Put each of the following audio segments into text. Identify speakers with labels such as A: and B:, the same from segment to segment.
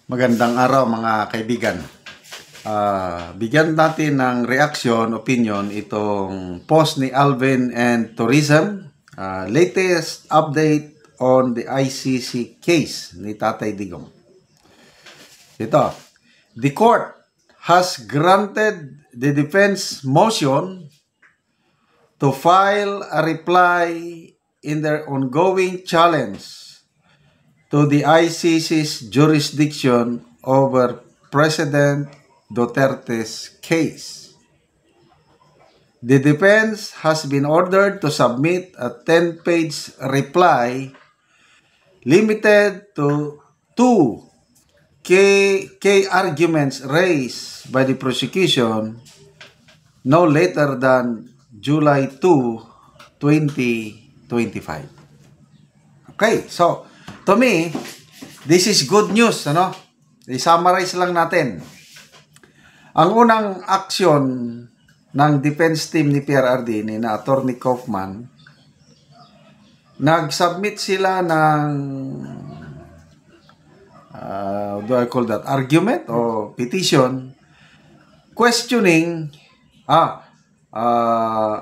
A: Magandang araw mga kaibigan. Bigyan natin ng reaction, opinion itong post ni Alvin and Tourism. Latest update on the ICC case ni Tatay Digong. Ito, the court has granted the defense motion to file a reply in their ongoing challenge to the ICC's jurisdiction over President Duterte's case. The defense has been ordered to submit a 10-page reply limited to two key arguments raised by the prosecution no later than July 2, 2025. Okay, so to me, this is good news, ano? I-summarize lang natin. Ang unang action ng defense team ni PRRD, ni na Attorney Kaufman, nag-submit sila ng do I call that argument o petition questioning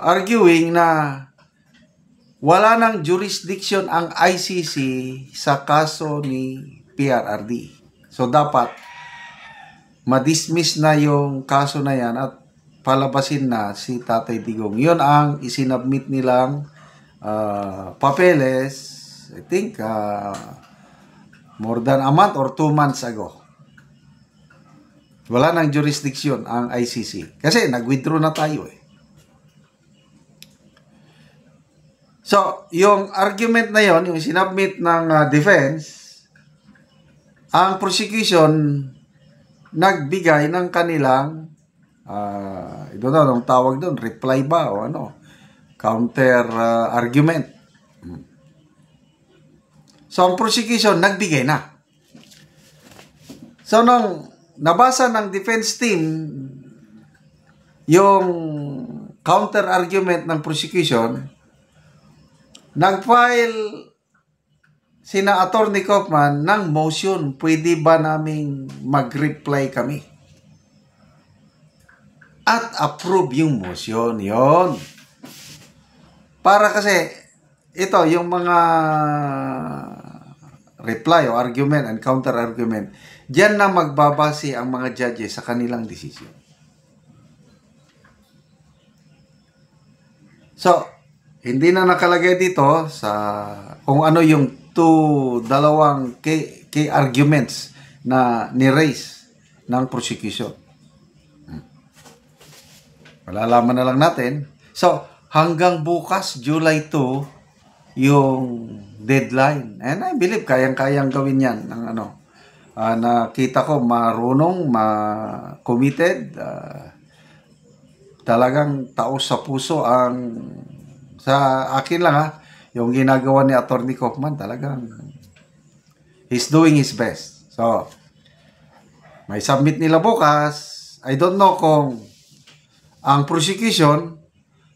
A: arguing na wala nang jurisdiction ang ICC sa kaso ni PRRD. So, dapat madismiss na yung kaso na yan at palabasin na si Tatay Digong. Yun ang isinabmit nilang papeles, I think, more than a month or 2 months ago. Wala nang jurisdiction ang ICC. Kasi nag-withdraw na tayo eh. So, yung argument na yon, yung sinubmit ng defense, ang prosecution nagbigay ng kanilang, I don't know, anong tawag doon, reply ba o ano, counter argument. So, ang prosecution nagbigay na. So, nung nabasa ng defense team yung counter argument ng prosecution, nag-file sina Attorney Kaufman ng motion, pwede ba naming mag-reply kami? At approve yung motion, yon. Para kasi, ito, yung mga reply o argument and counter-argument, diyan na magbabase ang mga judges sa kanilang desisyon. So, hindi na nakalagay dito sa kung ano yung dalawang key arguments na ni-raise ng prosecution. Malalaman na lang natin. So, hanggang bukas, July 2, yung deadline. And I believe kayang-kayang gawin yan. Nakita ko marunong, committed, talagang taos sa puso ang sa akin lang yung ginagawa ni Attorney Kaufman, talagang he's doing his best. So, may submit nila bukas. I don't know kung ang prosecution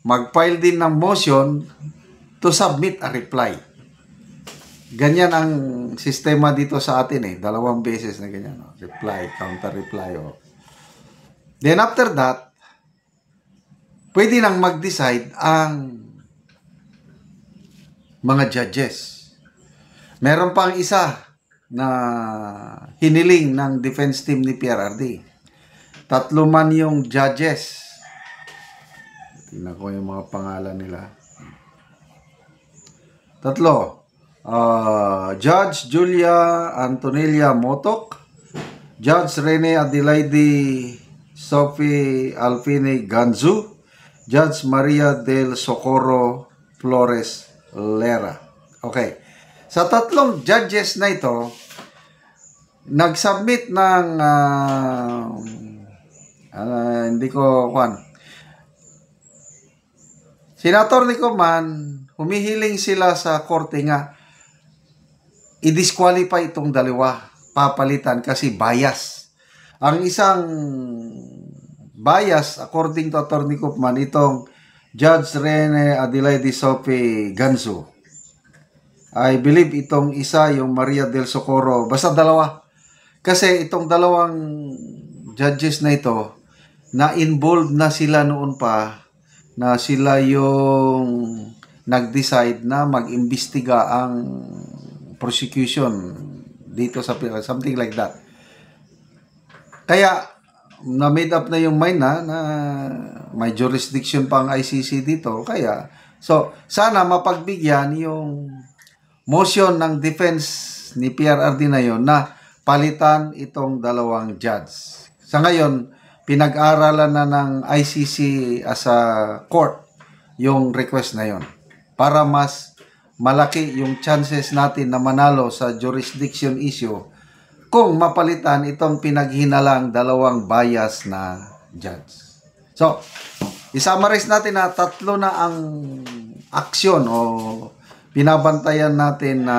A: mag-file din ng motion to submit a reply. Ganyan ang sistema dito sa atin eh. 2 beses na ganyan. Reply, counter-reply. Then after that, pwede nang mag-decide ang mga judges. Meron pang isa na hiniling ng defense team ni PRRD. 3 man yung judges. Tingnan ko yung mga pangalan nila. 3. Judge Julia Antonella Motok, Judge Rene Adelaide Sophie Alfine Ganzu, Judge Maria del Socorro Flores Lera. Okay. Sa 3 judges na ito, nag-submit ng hindi ko Senator ni Kaufman, humihiling sila sa korte nga i-disqualify itong dalawa, papalitan kasi bias. Ang isang bias, according to Attorney Kaufman, itong Judge Rene Adelaide Sophie Ganzu. I believe itong isa, yung Maria del Socorro, basta 2. Kasi itong dalawang judges na ito, na-involved na sila noon pa, na sila yung nag-decide na mag-imbestiga ang prosecution dito sa something like that. Kaya na-made up na yung mind na may jurisdiction pa ang ICC dito. Kaya, so, sana mapagbigyan yung motion ng defense ni PRRD na yon na palitan itong dalawang judge. Sa ngayon, pinag-aralan na ng ICC as a court yung request na yon para mas malaki yung chances natin na manalo sa jurisdiction issue kung mapalitan itong pinaghinalang dalawang bias na judge. So, isummarize natin na tatlo na ang aksyon o binabantayan natin na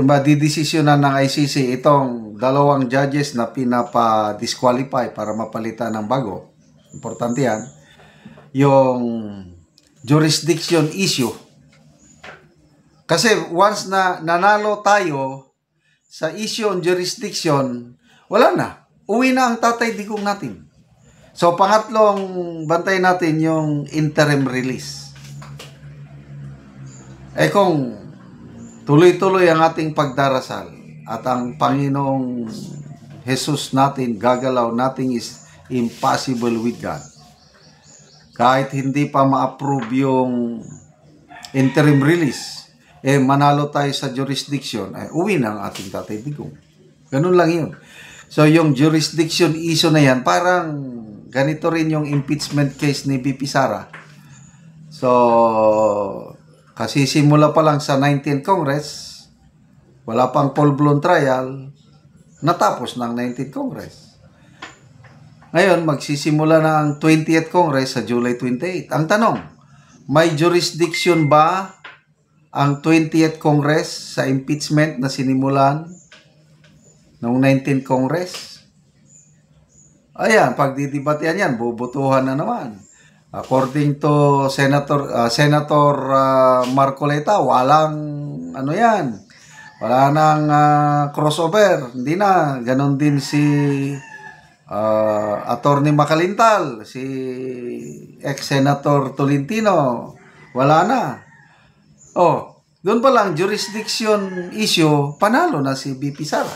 A: madidesisyonan ng ICC itong dalawang judges na pinapa-disqualify para mapalitan ng bago. Importante yan. Yung jurisdiction issue. Kasi once na nanalo tayo sa issue on jurisdiction, wala na. Uwi na ang Tatay Digong natin. So, pangatlong bantay natin yung interim release. Kung tuloy-tuloy ang ating pagdarasal at ang Panginoong Jesus natin gagalaw, nothing is impossible with God. Kahit hindi pa ma-approve yung interim release, manalo tayo sa jurisdiction, uwi na ang ating Tatay Digong. Ganun lang yun. So, yung jurisdiction issue na yan, parang ganito rin yung impeachment case ni BP Sara. So, kasi simula pa lang sa 19th Congress, wala pang full-blown trial, natapos ng 19th Congress. Ngayon, magsisimula na ang 20th Congress sa July 28. Ang tanong, may jurisdiction ba ang 20th Congress sa impeachment na sinimulan noong 19th Congress? Ayan, pagdidebatehan yan, bubutuhan na naman. According to Senator Marcoleta, walang ano yan, wala nang crossover. Hindi na, ganon din si Attorney Macalintal, si ex-Senator Tolentino, wala na. Doon pa lang, jurisdiction issue, panalo na si BP Sara.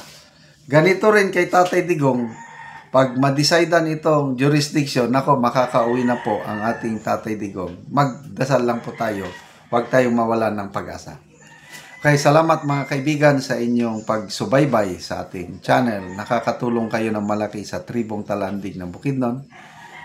A: Ganito rin kay Tatay Digong, pag ma-decidean itong jurisdiction, nako, makakauwi na po ang ating Tatay Digong. Magdasal lang po tayo, huwag tayong mawalan ng pag-asa. Okay, salamat mga kaibigan sa inyong pagsubaybay sa ating channel. Nakakatulong kayo ng malaki sa Tribong Talandig ng Bukidnon.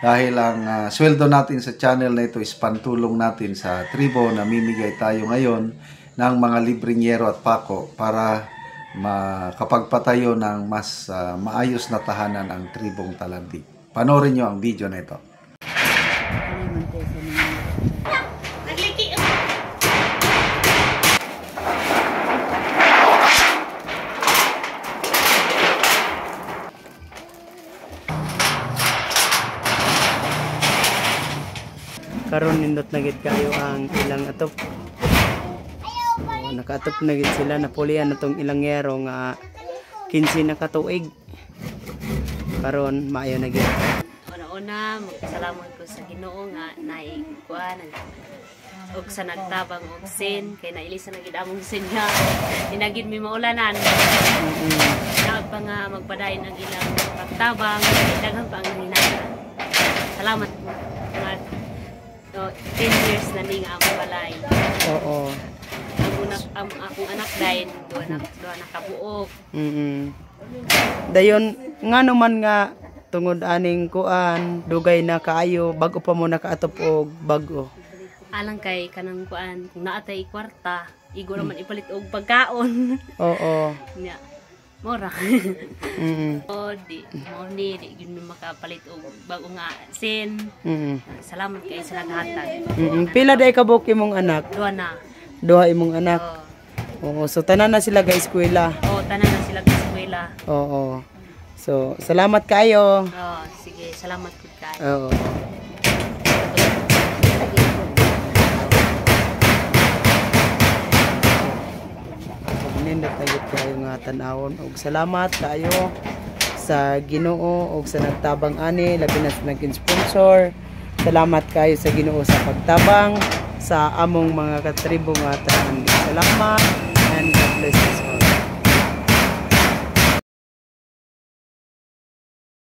A: Dahil ang sweldo natin sa channel na ito is pantulong natin sa tribo. Namimigay tayo ngayon ng mga libreng yero at pako para makapagpatayo ng mas maayos na tahanan ang Tribong Talandig. Panoorin nyo ang video na ito.
B: Karon nindot na gid kayo ang ilang atop. Nakaatop na gid sila, napulian na tong ilang yero nga 15 na katuig. Karon maayo na gid.
C: Una-una, magpasalamat ko sa Ginoo nga naikuan og sa nagtabang og sin kay nailisa na gid among sin nga dinagid mi maulanan. Dapat pa nga magpadayon ang ilang pagtabang, daghan pa ang hinahanglan. Salamat po. So, 10 years na ning among balay.
B: Oo.
C: Ang akong anak dayon doon nakabuok.
B: Dayon nga naman nga tungod aning kuan dugay na kaayo bago pa mo nakaatop og bago.
C: Alang kay kanang kuan kung naatay kwarta, igo naman ipalit og pagkaon.
B: Oo.
C: Nya. Mora. Di gid mi makapalit og bago nga sin. Salamat kay sa naghatag.
B: Pila day ka buok imong anak? Duha imong anak. Oo, so tanan na sila ga eskwela.
C: Oo, tanan na sila ga eskwela.
B: Oo. So, salamat kayo.
C: Sige, salamat pud kayo.
B: Oo. nindot na gyud kayo nga tan-awon ug salamat kayo sa Ginoo ug sa nagtabang ani labi na sa naging sponsor. Salamat kayo sa Ginoo sa pagtabang sa among mga katribo nga tanan. Salamat.